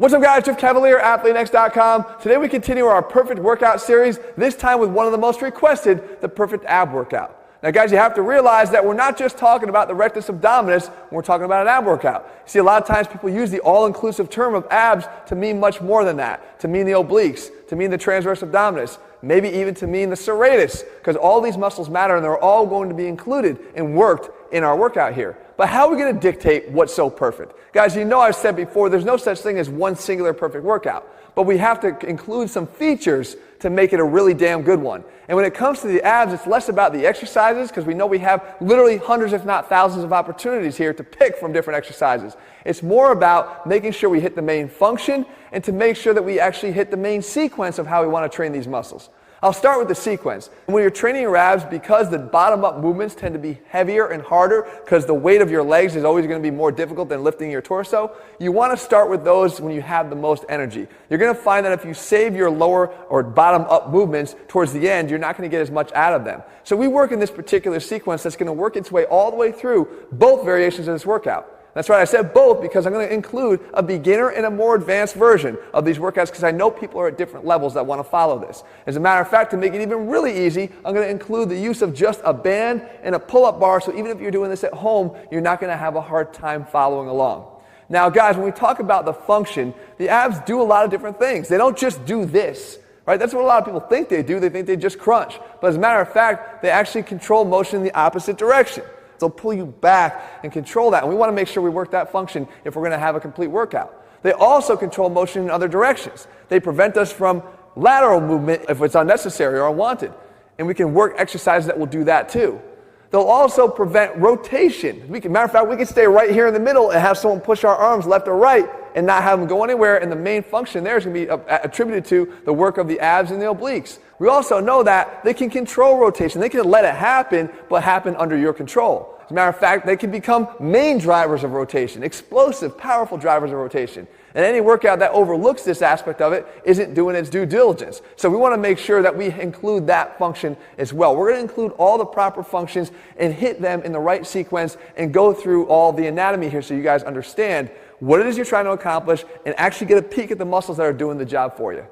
What's up guys, Jeff Cavalier, AthleteNext.com. Today we continue our perfect workout series, this time with one of the most requested, the perfect ab workout. Now guys, you have to realize that we're not just talking about the rectus abdominis when we're talking about an ab workout. See, a lot of times people use the all-inclusive term of abs to mean much more than that, to mean the obliques, to mean the transverse abdominis, maybe even to mean the serratus, because all these muscles matter and they're all going to be included and worked in our workout here. But how are we going to dictate what's so perfect? Guys, you know I've said before, there's no such thing as one singular perfect workout. But we have to include some features to make it a really damn good one. And when it comes to the abs, it's less about the exercises, because we know we have literally hundreds, if not thousands of opportunities here to pick from different exercises. It's more about making sure we hit the main function and to make sure that we actually hit the main sequence of how we want to train these muscles. I'll start with the sequence. When you're training your abs, because the bottom-up movements tend to be heavier and harder, because the weight of your legs is always going to be more difficult than lifting your torso, you want to start with those when you have the most energy. You're going to find that if you save your lower or bottom-up movements towards the end, you're not going to get as much out of them. So we work in this particular sequence that's going to work its way all the way through both variations of this workout. That's right, I said both because I'm going to include a beginner and a more advanced version of these workouts because I know people are at different levels that want to follow this. As a matter of fact, to make it even really easy, I'm going to include the use of just a band and a pull-up bar, so even if you're doing this at home, you're not going to have a hard time following along. Now guys, when we talk about the function, the abs do a lot of different things. They don't just do this. Right? That's what a lot of people think they do. They think they just crunch. But as a matter of fact, they actually control motion in the opposite direction. They'll pull you back and control that. And we want to make sure we work that function if we're going to have a complete workout. They also control motion in other directions. They prevent us from lateral movement if it's unnecessary or unwanted. And we can work exercises that will do that too. They'll also prevent rotation. Matter of fact, we can stay right here in the middle and have someone push our arms left or right and not have them go anywhere, and the main function there is going to be attributed to the work of the abs and the obliques. We also know that they can control rotation. They can let it happen, but happen under your control. As a matter of fact, they can become main drivers of rotation, explosive, powerful drivers of rotation. And any workout that overlooks this aspect of it isn't doing its due diligence. So we want to make sure that we include that function as well. We're going to include all the proper functions and hit them in the right sequence and go through all the anatomy here so you guys understand what it is you're trying to accomplish and actually get a peek at the muscles that are doing the job for you.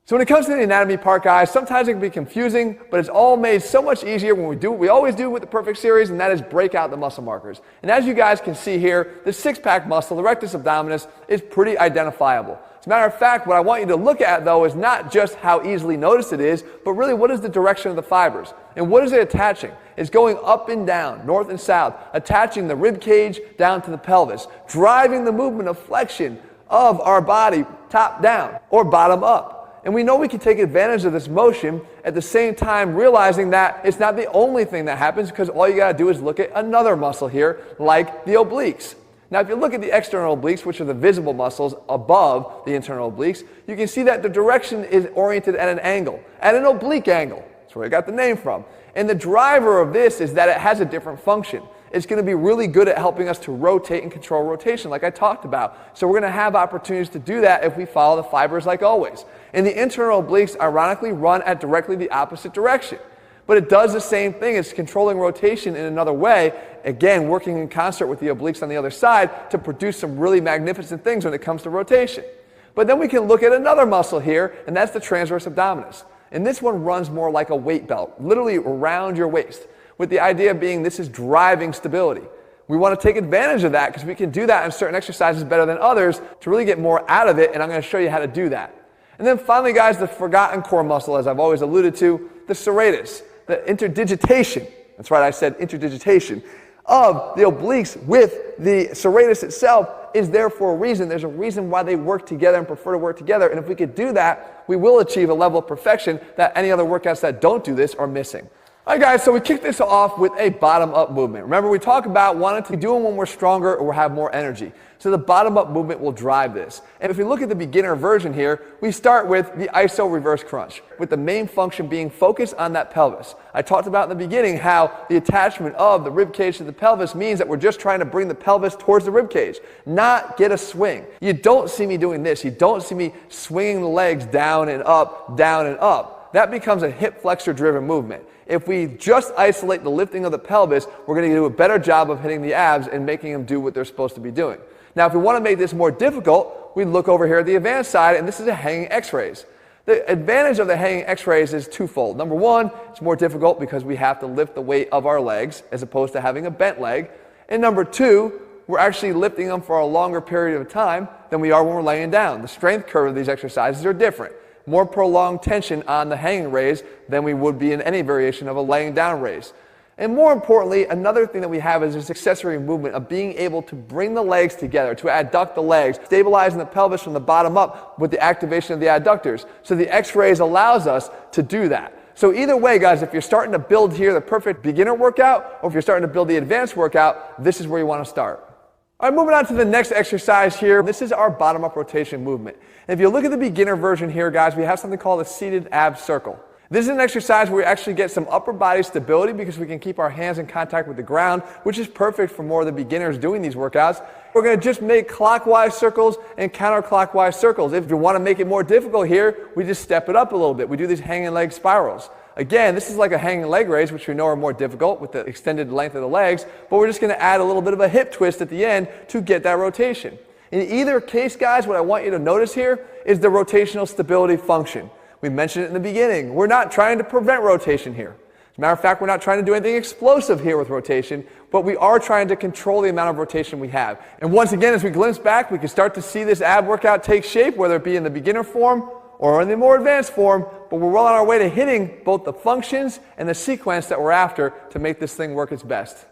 So when it comes to the anatomy part, guys, sometimes it can be confusing, but it's all made so much easier when we do what we always do with the perfect series, and that is break out the muscle markers. And as you guys can see here, the six-pack muscle, the rectus abdominis, is pretty identifiable. As a matter of fact, what I want you to look at, though, is not just how easily noticed it is, but really what is the direction of the fibers. And what is it attaching? It's going up and down, north and south, attaching the rib cage down to the pelvis, driving the movement of flexion of our body top down or bottom up. And we know we can take advantage of this motion at the same time realizing that it's not the only thing that happens, because all you got to do is look at another muscle here, like the obliques. Now if you look at the external obliques, which are the visible muscles above the internal obliques, you can see that the direction is oriented at an angle, at an oblique angle. That's where I got the name from. And the driver of this is that it has a different function. It's going to be really good at helping us to rotate and control rotation like I talked about. So we're going to have opportunities to do that if we follow the fibers like always. And the internal obliques ironically run at directly the opposite direction. But it does the same thing. It's controlling rotation in another way, again working in concert with the obliques on the other side to produce some really magnificent things when it comes to rotation. But then we can look at another muscle here, and that's the transverse abdominis. And this one runs more like a weight belt, literally around your waist, with the idea being this is driving stability. We want to take advantage of that because we can do that in certain exercises better than others to really get more out of it, and I'm going to show you how to do that. And then finally, guys, the forgotten core muscle, as I've always alluded to, the serratus, the interdigitation, that's right, I said interdigitation, of the obliques with the serratus itself is there for a reason. There's a reason why they work together and prefer to work together, and if we could do that, we will achieve a level of perfection that any other workouts that don't do this are missing. Alright guys, so we kick this off with a bottom-up movement. Remember, we talk about wanting to do them when we're stronger or have more energy. So the bottom-up movement will drive this. And if we look at the beginner version here, we start with the iso reverse crunch, with the main function being focused on that pelvis. I talked about in the beginning how the attachment of the rib cage to the pelvis means that we're just trying to bring the pelvis towards the rib cage, not get a swing. You don't see me doing this. You don't see me swinging the legs down and up, down and up. That becomes a hip flexor driven movement. If we just isolate the lifting of the pelvis, we're going to do a better job of hitting the abs and making them do what they're supposed to be doing. Now, if we want to make this more difficult, we look over here at the advanced side, and this is a hanging x-rays. The advantage of the hanging x-rays is twofold. Number one, it's more difficult because we have to lift the weight of our legs as opposed to having a bent leg. And number two, we're actually lifting them for a longer period of time than we are when we're laying down. The strength curve of these exercises are different. More prolonged tension on the hanging raise than we would be in any variation of a laying down raise. And more importantly, another thing that we have is this accessory movement of being able to bring the legs together, to adduct the legs, stabilizing the pelvis from the bottom up with the activation of the adductors. So the x-rays allows us to do that. So either way, guys, if you're starting to build here the perfect beginner workout, or if you're starting to build the advanced workout, this is where you want to start. All right, moving on to the next exercise here. This is our bottom-up rotation movement. And if you look at the beginner version here, guys, we have something called a seated ab circle. This is an exercise where we actually get some upper body stability because we can keep our hands in contact with the ground, which is perfect for more of the beginners doing these workouts. We're going to just make clockwise circles and counterclockwise circles. If you want to make it more difficult here, we just step it up a little bit. We do these hanging leg spirals. Again, this is like a hanging leg raise, which we know are more difficult with the extended length of the legs, but we're just going to add a little bit of a hip twist at the end to get that rotation. In either case, guys, what I want you to notice here is the rotational stability function. We mentioned it in the beginning. We're not trying to prevent rotation here. As a matter of fact, we're not trying to do anything explosive here with rotation, but we are trying to control the amount of rotation we have. And once again, as we glimpse back, we can start to see this ab workout take shape, whether it be in the beginner form or in the more advanced form, but we're well on our way to hitting both the functions and the sequence that we're after to make this thing work its best.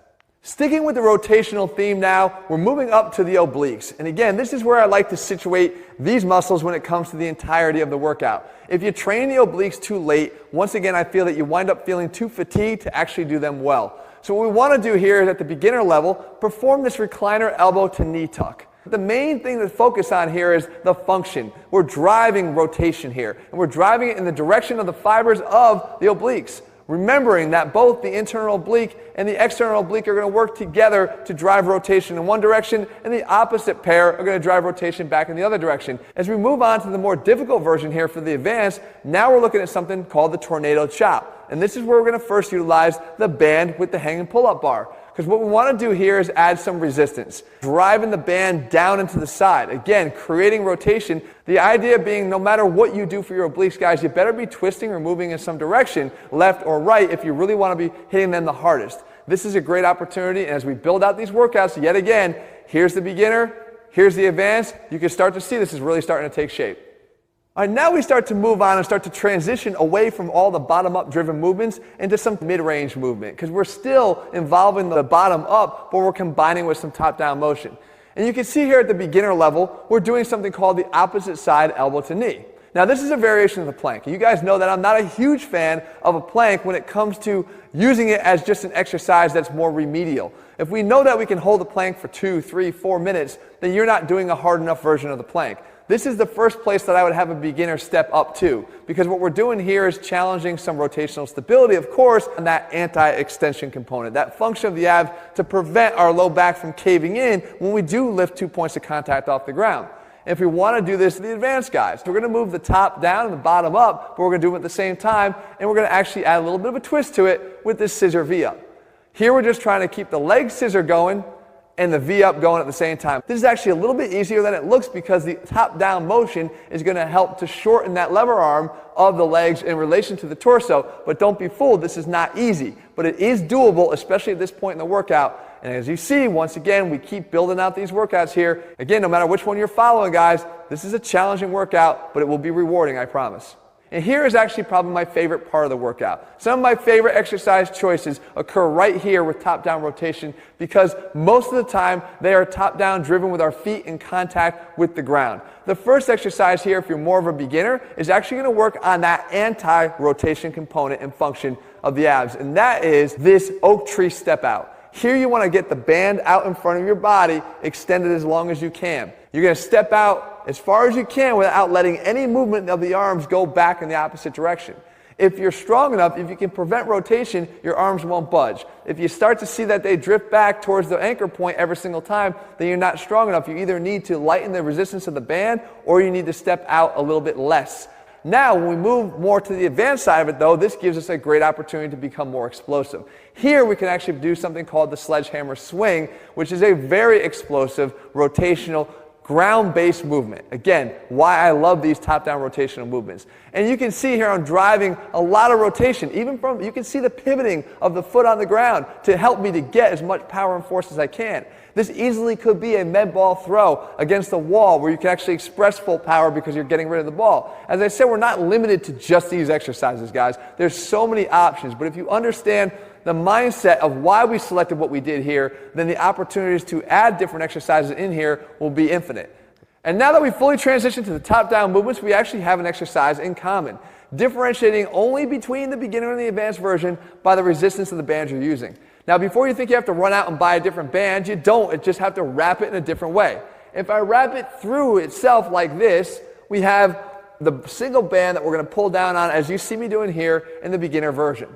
Sticking with the rotational theme now, we're moving up to the obliques. And again, this is where I like to situate these muscles when it comes to the entirety of the workout. If you train the obliques too late, once again, I feel that you wind up feeling too fatigued to actually do them well. So what we want to do here is at the beginner level, perform this recliner elbow to knee tuck. The main thing to focus on here is the function. We're driving rotation here, and we're driving it in the direction of the fibers of the obliques. Remembering that both the internal oblique and the external oblique are going to work together to drive rotation in one direction, and the opposite pair are going to drive rotation back in the other direction. As we move on to the more difficult version here for the advanced, now we're looking at something called the tornado chop. And this is where we're going to first utilize the band with the hanging pull-up bar. Because what we want to do here is add some resistance, driving the band down into the side. Again, creating rotation. The idea being no matter what you do for your obliques, guys, you better be twisting or moving in some direction, left or right, if you really want to be hitting them the hardest. This is a great opportunity, and as we build out these workouts, yet again, here's the beginner, here's the advanced, you can start to see this is really starting to take shape. All right, now we start to move on and start to transition away from all the bottom-up driven movements into some mid-range movement, because we're still involving the bottom up, but we're combining with some top-down motion. And you can see here at the beginner level, we're doing something called the opposite side elbow to knee. Now this is a variation of the plank. You guys know that I'm not a huge fan of a plank when it comes to using it as just an exercise that's more remedial. If we know that we can hold the plank for 2, 3, 4 minutes, then you're not doing a hard enough version of the plank. This is the first place that I would have a beginner step up to, because what we're doing here is challenging some rotational stability, of course, and that anti-extension component, that function of the abs to prevent our low back from caving in when we do lift 2 points of contact off the ground. And if we want to do this, the advanced guys, we're going to move the top down and the bottom up, but we're going to do it at the same time, and we're going to actually add a little bit of a twist to it with this scissor V up. Here we're just trying to keep the leg scissor going and the V up going at the same time. This is actually a little bit easier than it looks because the top down motion is going to help to shorten that lever arm of the legs in relation to the torso, but don't be fooled, this is not easy, but it is doable, especially at this point in the workout. And as you see, once again, we keep building out these workouts here. Again, no matter which one you're following, guys, this is a challenging workout, but it will be rewarding, I promise. And here is actually probably my favorite part of the workout. Some of my favorite exercise choices occur right here with top-down rotation because most of the time they are top-down driven with our feet in contact with the ground. The first exercise here, if you're more of a beginner, is actually going to work on that anti-rotation component and function of the abs, and that is this oak tree step out. Here you want to get the band out in front of your body, extended as long as you can. You're going to step out as far as you can without letting any movement of the arms go back in the opposite direction. If you're strong enough, if you can prevent rotation, your arms won't budge. If you start to see that they drift back towards the anchor point every single time, then you're not strong enough. You either need to lighten the resistance of the band or you need to step out a little bit less. Now, when we move more to the advanced side of it, though, this gives us a great opportunity to become more explosive. Here, we can actually do something called the sledgehammer swing, which is a very explosive, rotational, ground-based movement. Again, why I love these top-down rotational movements. And you can see here I'm driving a lot of rotation, even from, you can see the pivoting of the foot on the ground to help me to get as much power and force as I can. This easily could be a med ball throw against the wall where you can actually express full power because you're getting rid of the ball. As I said, we're not limited to just these exercises, guys. There's so many options, but if you understand the mindset of why we selected what we did here, then the opportunities to add different exercises in here will be infinite. And now that we fully transitioned to the top-down movements, we actually have an exercise in common, differentiating only between the beginner and the advanced version by the resistance of the band you're using. Now, before you think you have to run out and buy a different band, you don't. You just have to wrap it in a different way. If I wrap it through itself like this, we have the single band that we're going to pull down on, as you see me doing here in the beginner version.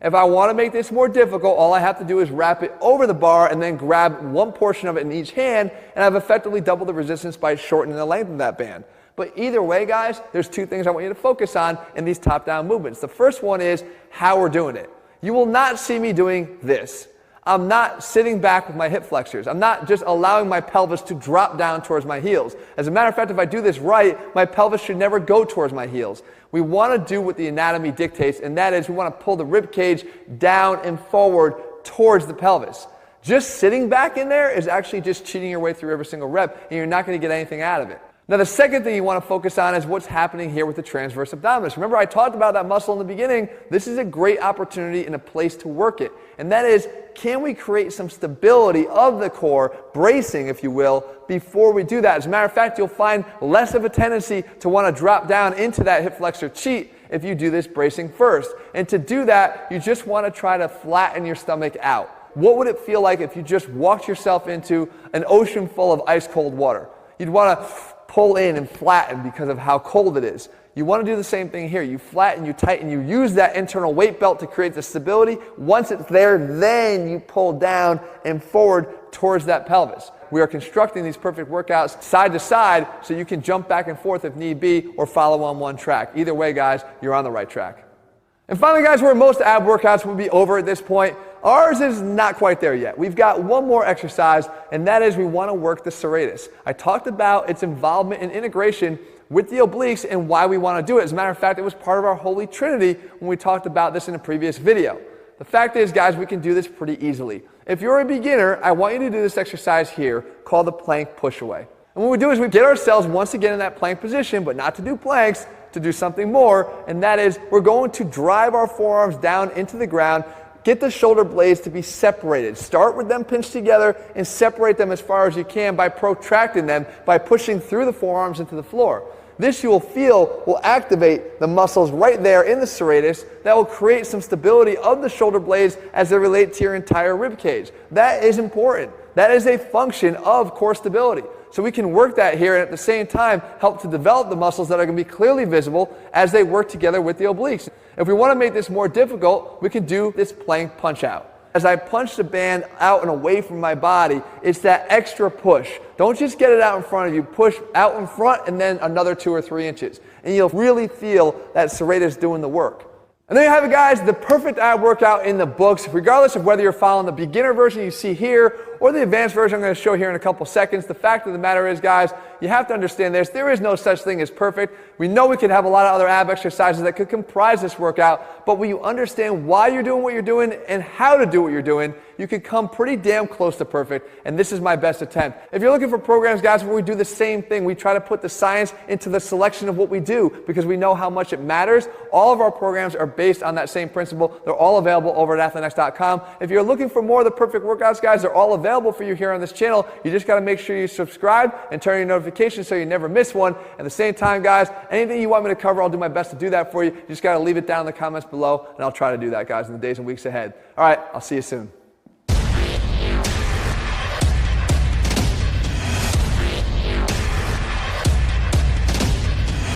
If I want to make this more difficult, all I have to do is wrap it over the bar and then grab one portion of it in each hand, and I've effectively doubled the resistance by shortening the length of that band. But either way, guys, there's two things I want you to focus on in these top-down movements. The first one is how we're doing it. You will not see me doing this. I'm not sitting back with my hip flexors. I'm not just allowing my pelvis to drop down towards my heels. As a matter of fact, if I do this right, my pelvis should never go towards my heels. We want to do what the anatomy dictates, and that is we want to pull the rib cage down and forward towards the pelvis. Just sitting back in there is actually just cheating your way through every single rep, and you're not going to get anything out of it. Now, the second thing you want to focus on is what's happening here with the transverse abdominis. Remember, I talked about that muscle in the beginning. This is a great opportunity and a place to work it. And that is, can we create some stability of the core, bracing, if you will, before we do that? As a matter of fact, you'll find less of a tendency to want to drop down into that hip flexor cheat if you do this bracing first. And to do that, you just want to try to flatten your stomach out. What would it feel like if you just walked yourself into an ocean full of ice cold water? You'd want to pull in and flatten because of how cold it is. You want to do the same thing here. You flatten, you tighten, you use that internal weight belt to create the stability. Once it's there, then you pull down and forward towards that pelvis. We are constructing these perfect workouts side to side so you can jump back and forth if need be or follow on one track. Either way, guys, you're on the right track. And finally, guys, where most ab workouts will be over at this point, ours is not quite there yet. We've got one more exercise, and that is we want to work the serratus. I talked about its involvement and integration with the obliques and why we want to do it. As a matter of fact, it was part of our Holy Trinity when we talked about this in a previous video. The fact is, guys, we can do this pretty easily. If you're a beginner, I want you to do this exercise here called the plank push-away. And what we do is we get ourselves once again in that plank position, but not to do planks, to do something more, and that is we're going to drive our forearms down into the ground, get the shoulder blades to be separated. Start with them pinched together and separate them as far as you can by protracting them, by pushing through the forearms into the floor. This you will feel will activate the muscles right there in the serratus that will create some stability of the shoulder blades as they relate to your entire rib cage. That is important. That is a function of core stability. So we can work that here and at the same time help to develop the muscles that are going to be clearly visible as they work together with the obliques. If we want to make this more difficult, we can do this plank punch out. As I punch the band out and away from my body, it's that extra push. Don't just get it out in front of you. Push out in front and then another 2 or 3 inches. And you'll really feel that serratus doing the work. And there you have it, guys, the perfect ab workout in the books, regardless of whether you're following the beginner version you see here or the advanced version I'm going to show here in a couple seconds. The fact of the matter is, guys, you have to understand this. There is no such thing as perfect. We know we could have a lot of other ab exercises that could comprise this workout, but when you understand why you're doing what you're doing and how to do what you're doing, you can come pretty damn close to perfect, and this is my best attempt. If you're looking for programs, guys, where we do the same thing, we try to put the science into the selection of what we do because we know how much it matters. All of our programs are based on that same principle. They're all available over at athletenext.com. If you're looking for more of the perfect workouts, guys, they're all available for you here on this channel. You just got to make sure you subscribe and turn your notifications so you never miss one. At the same time, guys, anything you want me to cover, I'll do my best to do that for you. You just got to leave it down in the comments below, and I'll try to do that, guys, in the days and weeks ahead. All right, I'll see you soon.